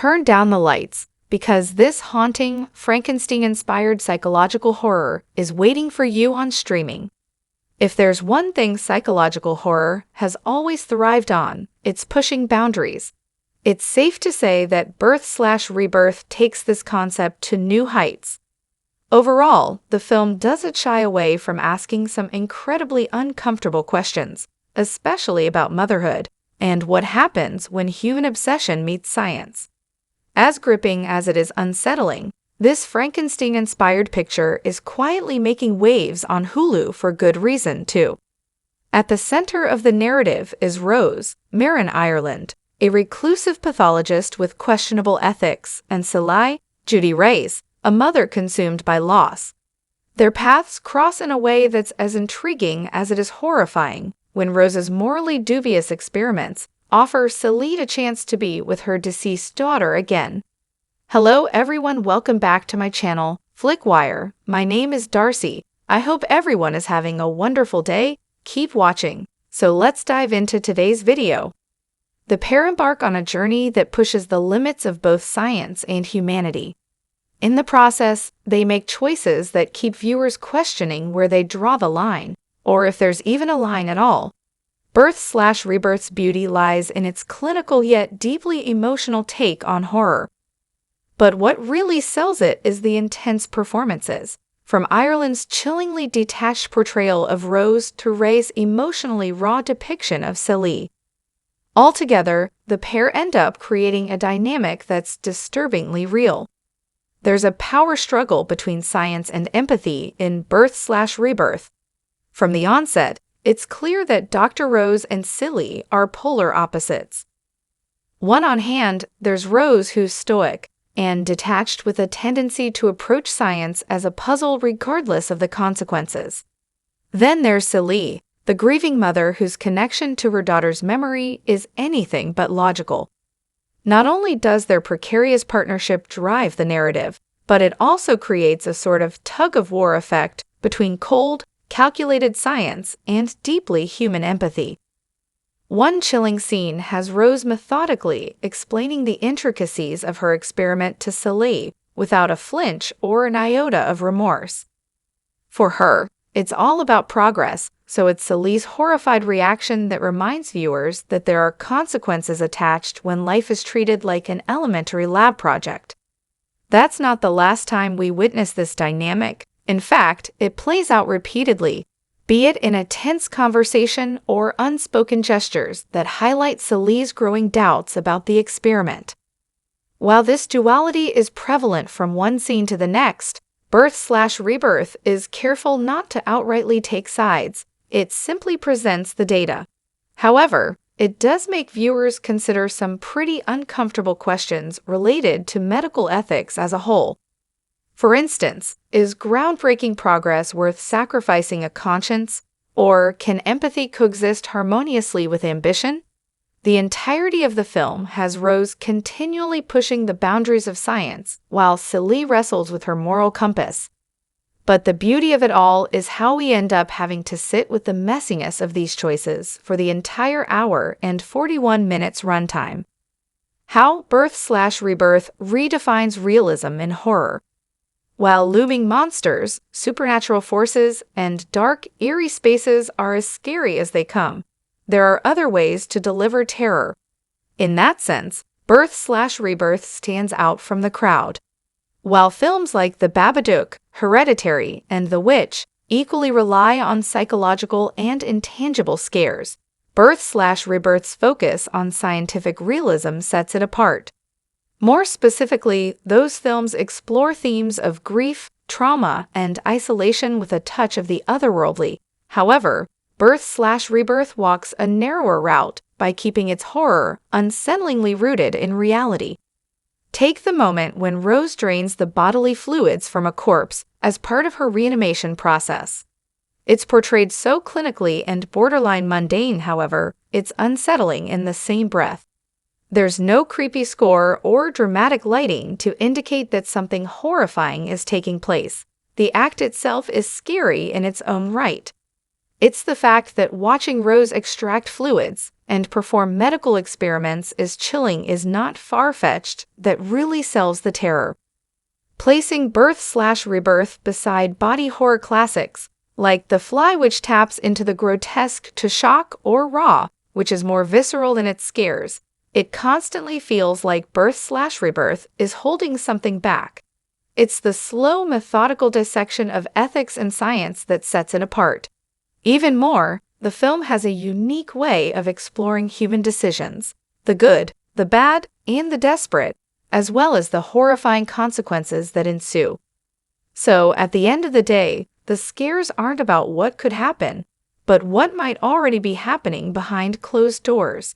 turn down the lights, because this haunting, Frankenstein-inspired psychological horror is waiting for you on streaming. If there's one thing psychological horror has always thrived on, it's pushing boundaries. It's safe to say that Birth/Rebirth takes this concept to new heights. Overall, the film doesn't shy away from asking some incredibly uncomfortable questions, especially about motherhood and what happens when human obsession meets science. As gripping as it is unsettling, this Frankenstein-inspired picture is quietly making waves on Hulu for good reason, too. At the center of the narrative is Rose, Marin Ireland, a reclusive pathologist with questionable ethics, and Sally, Judy Reyes, a mother consumed by loss. Their paths cross in a way that's as intriguing as it is horrifying when Rose's morally dubious experiments offer Sally a chance to be with her deceased daughter again. Hello everyone, welcome back to my channel, Flickwire. My name is Darcy. I hope everyone is having a wonderful day. Keep watching. So let's dive into today's video. The pair embark on a journey that pushes the limits of both science and humanity. In the process, they make choices that keep viewers questioning where they draw the line, or if there's even a line at all. Birth/Rebirth's beauty lies in its clinical yet deeply emotional take on horror. But what really sells it is the intense performances, from Ireland's chillingly detached portrayal of Rose to Ray's emotionally raw depiction of Sally. Altogether, the pair end up creating a dynamic that's disturbingly real. There's a power struggle between science and empathy in Birth/Rebirth. From the onset, it's clear that Dr. Rose and Sally are polar opposites. One on hand, there's Rose, who's stoic and detached with a tendency to approach science as a puzzle regardless of the consequences. Then there's Sally, the grieving mother whose connection to her daughter's memory is anything but logical. Not only does their precarious partnership drive the narrative, but it also creates a sort of tug-of-war effect between cold, calculated science and deeply human empathy. One chilling scene has Rose methodically explaining the intricacies of her experiment to Sally without a flinch or an iota of remorse. For her, it's all about progress, so it's Sally's horrified reaction that reminds viewers that there are consequences attached when life is treated like an elementary lab project. That's not the last time we witness this dynamic. In fact, it plays out repeatedly, be it in a tense conversation or unspoken gestures that highlight Sally's growing doubts about the experiment. While this duality is prevalent from one scene to the next, Birth/Rebirth is careful not to outrightly take sides. It simply presents the data. However, it does make viewers consider some pretty uncomfortable questions related to medical ethics as a whole. For instance, is groundbreaking progress worth sacrificing a conscience, or can empathy coexist harmoniously with ambition? The entirety of the film has Rose continually pushing the boundaries of science, while Sally wrestles with her moral compass. But the beauty of it all is how we end up having to sit with the messiness of these choices for the entire hour and 41 minutes runtime. How Birth/Rebirth redefines realism in horror. While looming monsters, supernatural forces, and dark, eerie spaces are as scary as they come, there are other ways to deliver terror. In that sense, Birth/Rebirth stands out from the crowd. While films like The Babadook, Hereditary, and The Witch equally rely on psychological and intangible scares, Birth/Rebirth's focus on scientific realism sets it apart. More specifically, those films explore themes of grief, trauma, and isolation with a touch of the otherworldly. However, Birth/Rebirth walks a narrower route by keeping its horror unsettlingly rooted in reality. Take the moment when Rose drains the bodily fluids from a corpse as part of her reanimation process. It's portrayed so clinically and borderline mundane, however, it's unsettling in the same breath. There's no creepy score or dramatic lighting to indicate that something horrifying is taking place. The act itself is scary in its own right. It's the fact that watching Rose extract fluids, and perform medical experiments as chilling is not far-fetched that really sells the terror. Placing birth/rebirth beside body horror classics, like The Fly, which taps into the grotesque, to shock, or Raw, which is more visceral in its scares, it constantly feels like birth/rebirth is holding something back. It's the slow, methodical dissection of ethics and science that sets it apart. Even more, the film has a unique way of exploring human decisions, the good, the bad, and the desperate, as well as the horrifying consequences that ensue. So, at the end of the day, the scares aren't about what could happen, but what might already be happening behind closed doors.